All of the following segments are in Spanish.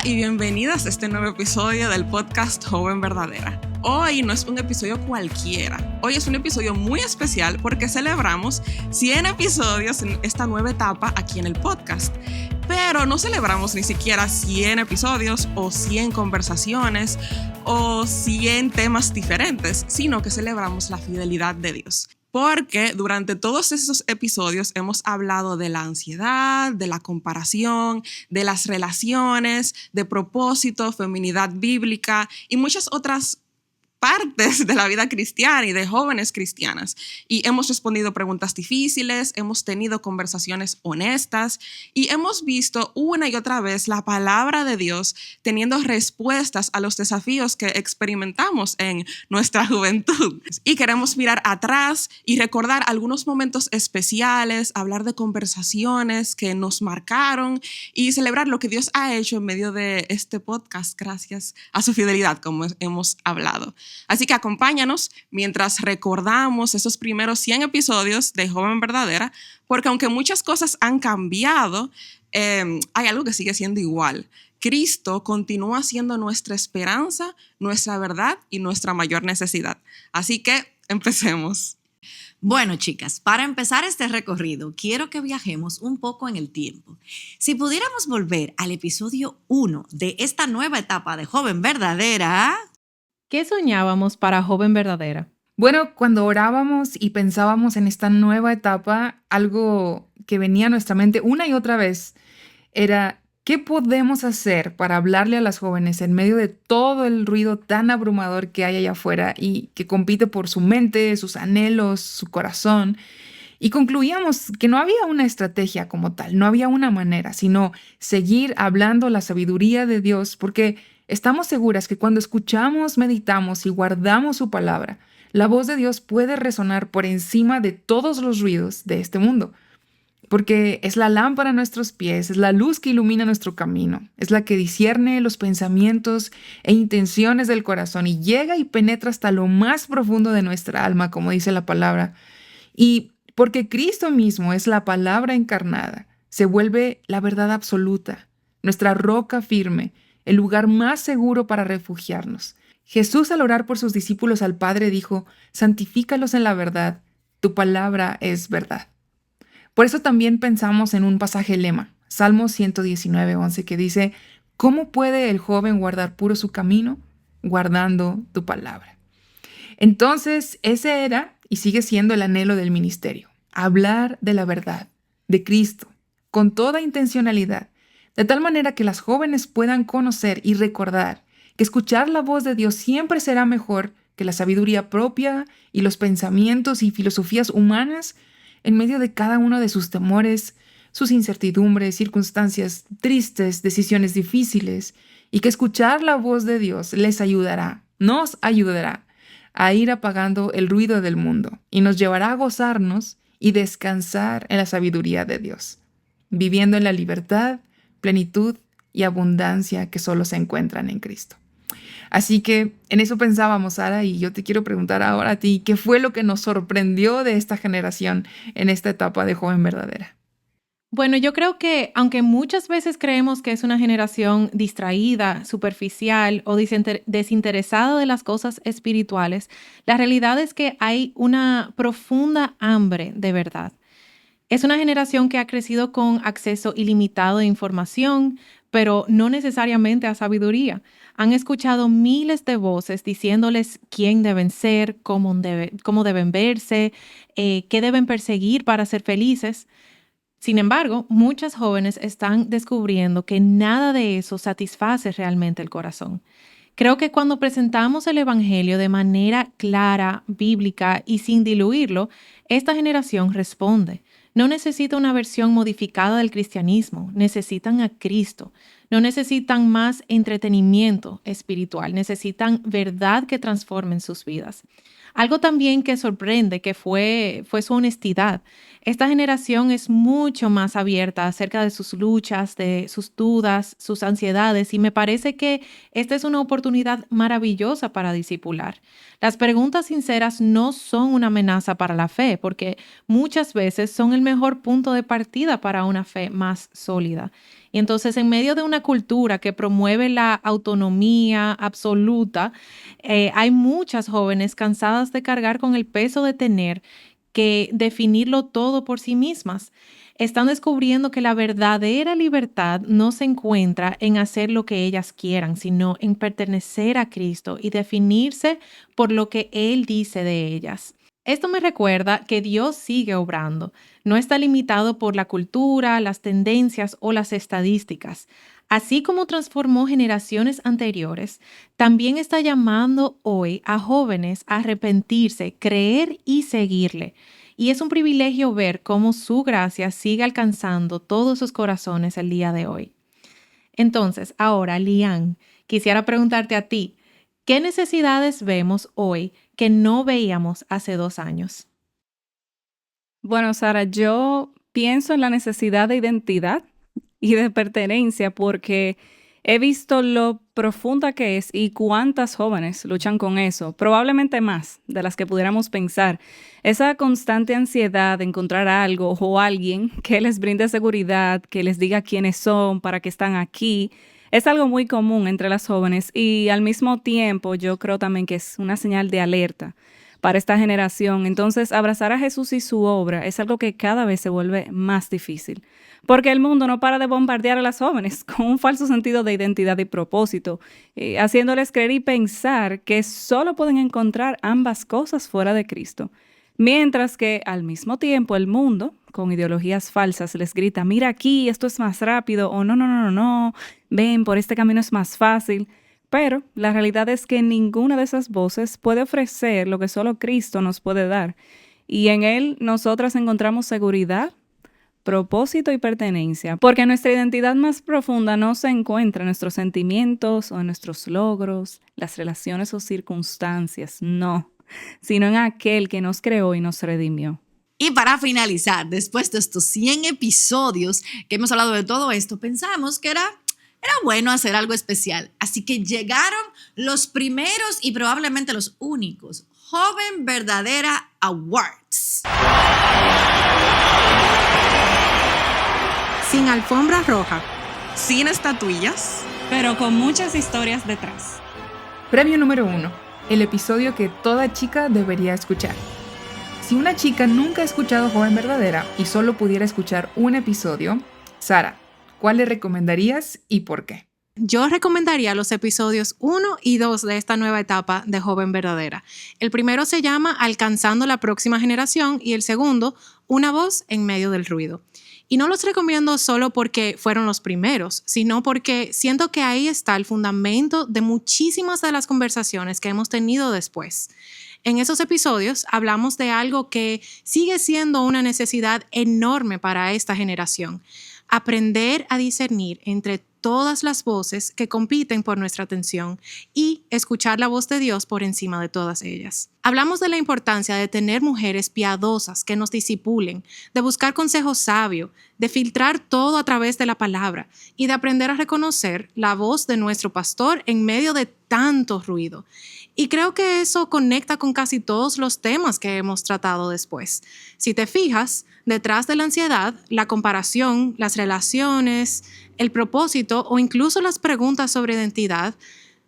y bienvenidas a este nuevo episodio del podcast Joven Verdadera. Hoy no es un episodio cualquiera, hoy es un episodio muy especial porque celebramos 100 episodios en esta nueva etapa aquí en el podcast. Pero no celebramos ni siquiera 100 episodios o 100 conversaciones o 100 temas diferentes, sino que celebramos la fidelidad de Dios. Porque durante todos esos episodios hemos hablado de la ansiedad, de la comparación, de las relaciones, de propósito, feminidad bíblica y muchas otras partes de la vida cristiana y de jóvenes cristianas. Y hemos respondido preguntas difíciles, hemos tenido conversaciones honestas y hemos visto una y otra vez la palabra de Dios teniendo respuestas a los desafíos que experimentamos en nuestra juventud. Y queremos mirar atrás y recordar algunos momentos especiales, hablar de conversaciones que nos marcaron y celebrar lo que Dios ha hecho en medio de este podcast gracias a su fidelidad, como hemos hablado. Así que acompáñanos mientras recordamos esos primeros 100 episodios de Joven Verdadera, porque aunque muchas cosas han cambiado, hay algo que sigue siendo igual. Cristo continúa siendo nuestra esperanza, nuestra verdad y nuestra mayor necesidad. Así que empecemos. Bueno, chicas, para empezar este recorrido, quiero que viajemos un poco en el tiempo. Si pudiéramos volver al episodio 1 de esta nueva etapa de Joven Verdadera... ¿Qué soñábamos para Joven Verdadera? Bueno, cuando orábamos y pensábamos en esta nueva etapa, algo que venía a nuestra mente una y otra vez era ¿qué podemos hacer para hablarle a las jóvenes en medio de todo el ruido tan abrumador que hay allá afuera y que compite por su mente, sus anhelos, su corazón? Y concluíamos que no había una estrategia como tal, no había una manera, sino seguir hablando la sabiduría de Dios, porque estamos seguras que cuando escuchamos, meditamos y guardamos su palabra, la voz de Dios puede resonar por encima de todos los ruidos de este mundo, porque es la lámpara a nuestros pies, es la luz que ilumina nuestro camino, es la que discierne los pensamientos e intenciones del corazón y llega y penetra hasta lo más profundo de nuestra alma, como dice la palabra. Y porque Cristo mismo es la palabra encarnada, se vuelve la verdad absoluta, nuestra roca firme, el lugar más seguro para refugiarnos. Jesús, al orar por sus discípulos al Padre, dijo: santifícalos en la verdad, tu palabra es verdad. Por eso también pensamos en un pasaje lema, Salmo 119:11, que dice: ¿cómo puede el joven guardar puro su camino? Guardando tu palabra. Entonces, ese era y sigue siendo el anhelo del ministerio, hablar de la verdad, de Cristo, con toda intencionalidad, de tal manera que las jóvenes puedan conocer y recordar que escuchar la voz de Dios siempre será mejor que la sabiduría propia y los pensamientos y filosofías humanas en medio de cada uno de sus temores, sus incertidumbres, circunstancias tristes, decisiones difíciles, y que escuchar la voz de Dios les ayudará, nos ayudará a ir apagando el ruido del mundo y nos llevará a gozarnos y descansar en la sabiduría de Dios, viviendo en la libertad, plenitud y abundancia que solo se encuentran en Cristo. Así que en eso pensábamos, Sara, y yo te quiero preguntar ahora a ti, ¿qué fue lo que nos sorprendió de esta generación en esta etapa de Joven Verdadera? Bueno, yo creo que aunque muchas veces creemos que es una generación distraída, superficial o desinteresada de las cosas espirituales, la realidad es que hay una profunda hambre de verdad. Es una generación que ha crecido con acceso ilimitado de información, pero no necesariamente a sabiduría. Han escuchado miles de voces diciéndoles quién deben ser, cómo deben verse, qué deben perseguir para ser felices. Sin embargo, muchas jóvenes están descubriendo que nada de eso satisface realmente el corazón. Creo que cuando presentamos el Evangelio de manera clara, bíblica y sin diluirlo, esta generación responde. No necesita una versión modificada del cristianismo, necesitan a Cristo. No necesitan más entretenimiento espiritual, necesitan verdad que transforme sus vidas. Algo también que sorprende que fue su honestidad. Esta generación es mucho más abierta acerca de sus luchas, de sus dudas, sus ansiedades, y me parece que esta es una oportunidad maravillosa para discipular. Las preguntas sinceras no son una amenaza para la fe, porque muchas veces son el mejor punto de partida para una fe más sólida. Y entonces, en medio de una cultura que promueve la autonomía absoluta, hay muchas jóvenes cansadas de cargar con el peso de tener que definirlo todo por sí mismas. Están descubriendo que la verdadera libertad no se encuentra en hacer lo que ellas quieran, sino en pertenecer a Cristo y definirse por lo que Él dice de ellas. Esto me recuerda que Dios sigue obrando. No está limitado por la cultura, las tendencias o las estadísticas. Así como transformó generaciones anteriores, también está llamando hoy a jóvenes a arrepentirse, creer y seguirle. Y es un privilegio ver cómo su gracia sigue alcanzando todos sus corazones el día de hoy. Entonces, ahora, Lian, quisiera preguntarte a ti, ¿qué necesidades vemos hoy que no veíamos hace 2 años? Bueno, Sara, yo pienso en la necesidad de identidad y de pertenencia porque he visto lo profunda que es y cuántas jóvenes luchan con eso, probablemente más de las que pudiéramos pensar. Esa constante ansiedad de encontrar algo o alguien que les brinde seguridad, que les diga quiénes son, para qué están aquí, es algo muy común entre las jóvenes y al mismo tiempo yo creo también que es una señal de alerta para esta generación. Entonces, abrazar a Jesús y su obra es algo que cada vez se vuelve más difícil, porque el mundo no para de bombardear a las jóvenes con un falso sentido de identidad y propósito, haciéndoles creer y pensar que solo pueden encontrar ambas cosas fuera de Cristo. Mientras que al mismo tiempo el mundo, con ideologías falsas, les grita, mira aquí, esto es más rápido, o no, ven, por este camino es más fácil. Pero la realidad es que ninguna de esas voces puede ofrecer lo que solo Cristo nos puede dar. Y en Él nosotras encontramos seguridad, propósito y pertenencia. Porque nuestra identidad más profunda no se encuentra en nuestros sentimientos o en nuestros logros, las relaciones o circunstancias, no, sino en aquel que nos creó y nos redimió. Y para finalizar, después de estos 100 episodios que hemos hablado de todo esto, pensamos que era bueno hacer algo especial. Así que llegaron los primeros y probablemente los únicos Joven Verdadera Awards. Sin alfombra roja, sin estatuillas, pero con muchas historias detrás. Premio número 1. El episodio que toda chica debería escuchar. Si una chica nunca ha escuchado Joven Verdadera y solo pudiera escuchar un episodio, Sara, ¿cuál le recomendarías y por qué? Yo recomendaría los episodios 1 y 2 de esta nueva etapa de Joven Verdadera. El primero se llama Alcanzando la próxima generación y el segundo, Una voz en medio del ruido. Y no los recomiendo solo porque fueron los primeros, sino porque siento que ahí está el fundamento de muchísimas de las conversaciones que hemos tenido después. En esos episodios hablamos de algo que sigue siendo una necesidad enorme para esta generación: aprender a discernir entre todas las voces que compiten por nuestra atención y escuchar la voz de Dios por encima de todas ellas. Hablamos de la importancia de tener mujeres piadosas que nos discipulen, de buscar consejo sabio, de filtrar todo a través de la palabra y de aprender a reconocer la voz de nuestro pastor en medio de tanto ruido. Y creo que eso conecta con casi todos los temas que hemos tratado después. Si te fijas, detrás de la ansiedad, la comparación, las relaciones, el propósito o incluso las preguntas sobre identidad,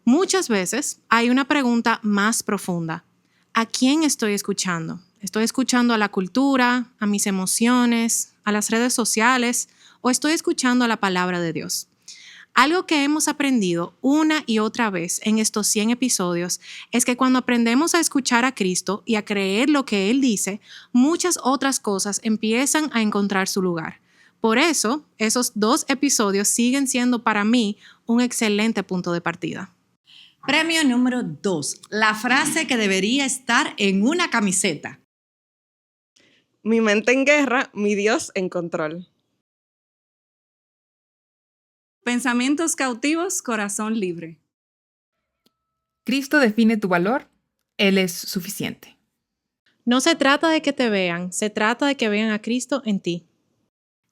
muchas veces hay una pregunta más profunda. ¿A quién estoy escuchando? ¿Estoy escuchando a la cultura, a mis emociones, a las redes sociales o estoy escuchando a la palabra de Dios? Algo que hemos aprendido una y otra vez en estos 100 episodios es que cuando aprendemos a escuchar a Cristo y a creer lo que Él dice, muchas otras cosas empiezan a encontrar su lugar. Por eso, esos 2 episodios siguen siendo para mí un excelente punto de partida. Premio número 2. La frase que debería estar en una camiseta. mi mente en guerra, mi Dios en control. Pensamientos cautivos, corazón libre. Cristo define tu valor, Él es suficiente. No se trata de que te vean, se trata de que vean a Cristo en ti.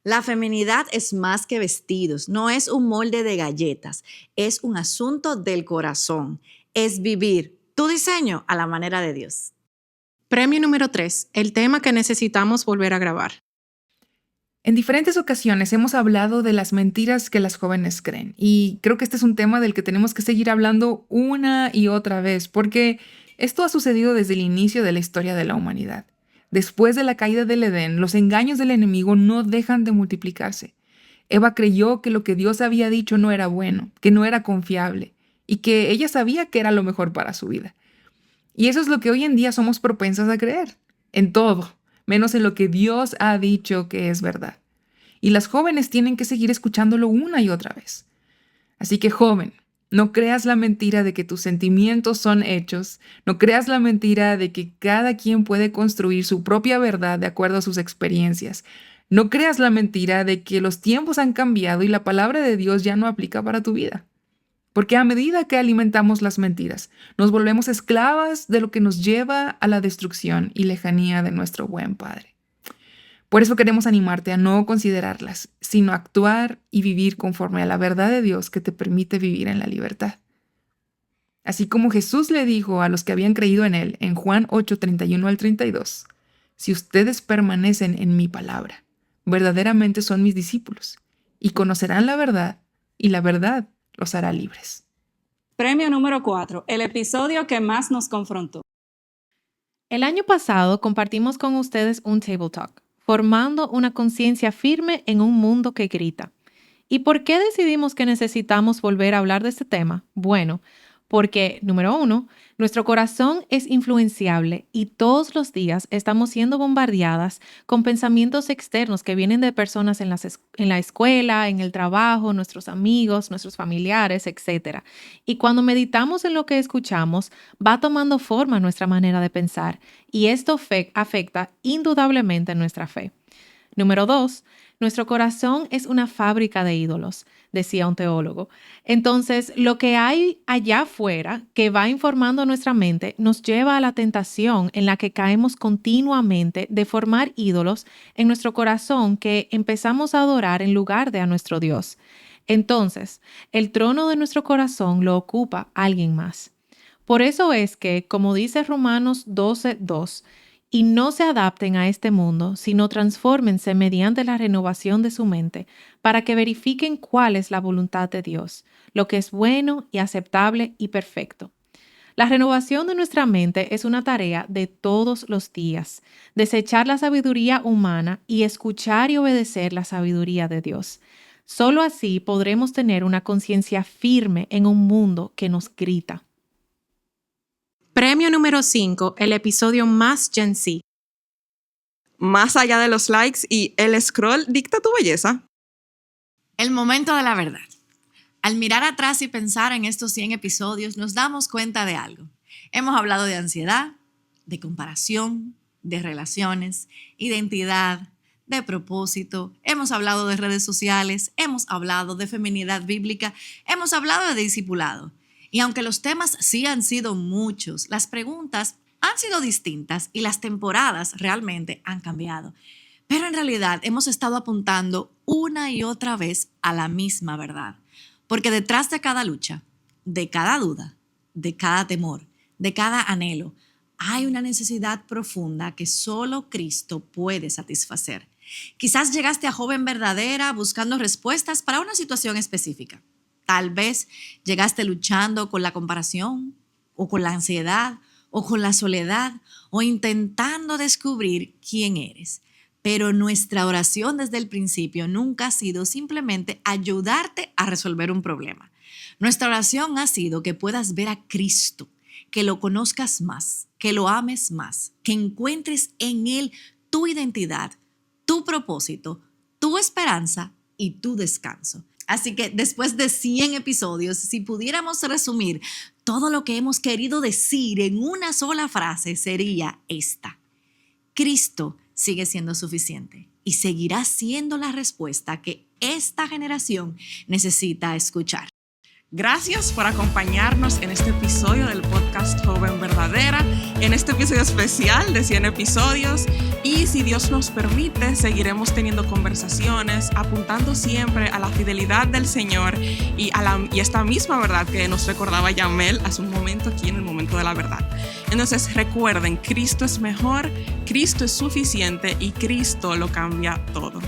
La feminidad es más que vestidos, no es un molde de galletas, es un asunto del corazón, es vivir tu diseño a la manera de Dios. Premio número 3, el tema que necesitamos volver a grabar. En diferentes ocasiones hemos hablado de las mentiras que las jóvenes creen y creo que este es un tema del que tenemos que seguir hablando una y otra vez porque esto ha sucedido desde el inicio de la historia de la humanidad. Después de la caída del Edén, los engaños del enemigo no dejan de multiplicarse. Eva creyó que lo que Dios había dicho no era bueno, que no era confiable y que ella sabía que era lo mejor para su vida. Y eso es lo que hoy en día somos propensas a creer, en todo, menos en lo que Dios ha dicho que es verdad. Y las jóvenes tienen que seguir escuchándolo una y otra vez. Así que, joven, no creas la mentira de que tus sentimientos son hechos, no creas la mentira de que cada quien puede construir su propia verdad de acuerdo a sus experiencias. No creas la mentira de que los tiempos han cambiado y la palabra de Dios ya no aplica para tu vida. Porque a medida que alimentamos las mentiras, nos volvemos esclavas de lo que nos lleva a la destrucción y lejanía de nuestro buen Padre. Por eso queremos animarte a no considerarlas, sino actuar y vivir conforme a la verdad de Dios que te permite vivir en la libertad. Así como Jesús le dijo a los que habían creído en Él en Juan 8:31 al 32, si ustedes permanecen en mi palabra, verdaderamente son mis discípulos y conocerán la verdad y la verdad los hará libres. Premio número 4, el episodio que más nos confrontó. El año pasado compartimos con ustedes un Table Talk, formando una conciencia firme en un mundo que grita. ¿Y por qué decidimos que necesitamos volver a hablar de este tema? Bueno, porque, número 1, nuestro corazón es influenciable y todos los días estamos siendo bombardeadas con pensamientos externos que vienen de personas en la escuela, en el trabajo, nuestros amigos, nuestros familiares, etc. Y cuando meditamos en lo que escuchamos, va tomando forma nuestra manera de pensar y esto afecta indudablemente nuestra fe. Número 2, nuestro corazón es una fábrica de ídolos, decía un teólogo. Entonces, lo que hay allá afuera que va informando nuestra mente nos lleva a la tentación en la que caemos continuamente de formar ídolos en nuestro corazón que empezamos a adorar en lugar de a nuestro Dios. Entonces, el trono de nuestro corazón lo ocupa alguien más. Por eso es que, como dice Romanos 12:2, y no se adapten a este mundo, sino transfórmense mediante la renovación de su mente, para que verifiquen cuál es la voluntad de Dios, lo que es bueno y aceptable y perfecto. La renovación de nuestra mente es una tarea de todos los días, desechar la sabiduría humana y escuchar y obedecer la sabiduría de Dios. Solo así podremos tener una conciencia firme en un mundo que nos grita. Premio número 5, el episodio más Gen Z. Más allá de los likes y el scroll dicta tu belleza. El momento de la verdad. Al mirar atrás y pensar en estos 100 episodios, nos damos cuenta de algo. Hemos hablado de ansiedad, de comparación, de relaciones, identidad, de propósito. Hemos hablado de redes sociales, hemos hablado de feminidad bíblica, hemos hablado de discipulado. Y aunque los temas sí han sido muchos, las preguntas han sido distintas y las temporadas realmente han cambiado. Pero en realidad hemos estado apuntando una y otra vez a la misma verdad. Porque detrás de cada lucha, de cada duda, de cada temor, de cada anhelo, hay una necesidad profunda que solo Cristo puede satisfacer. Quizás llegaste a Joven Verdadera buscando respuestas para una situación específica. Tal vez llegaste luchando con la comparación, o con la ansiedad, o con la soledad, o intentando descubrir quién eres. Pero nuestra oración desde el principio nunca ha sido simplemente ayudarte a resolver un problema. Nuestra oración ha sido que puedas ver a Cristo, que lo conozcas más, que lo ames más, que encuentres en Él tu identidad, tu propósito, tu esperanza y tu descanso. Así que después de 100 episodios, si pudiéramos resumir todo lo que hemos querido decir en una sola frase, sería esta: Cristo sigue siendo suficiente y seguirá siendo la respuesta que esta generación necesita escuchar. Gracias por acompañarnos en este episodio del podcast Joven Verdadera, en este episodio especial de 100 episodios. Y si Dios nos permite, seguiremos teniendo conversaciones, apuntando siempre a la fidelidad del Señor y esta misma verdad que nos recordaba Yamel hace un momento aquí en el momento de la verdad. Entonces recuerden, Cristo es mejor, Cristo es suficiente y Cristo lo cambia todo.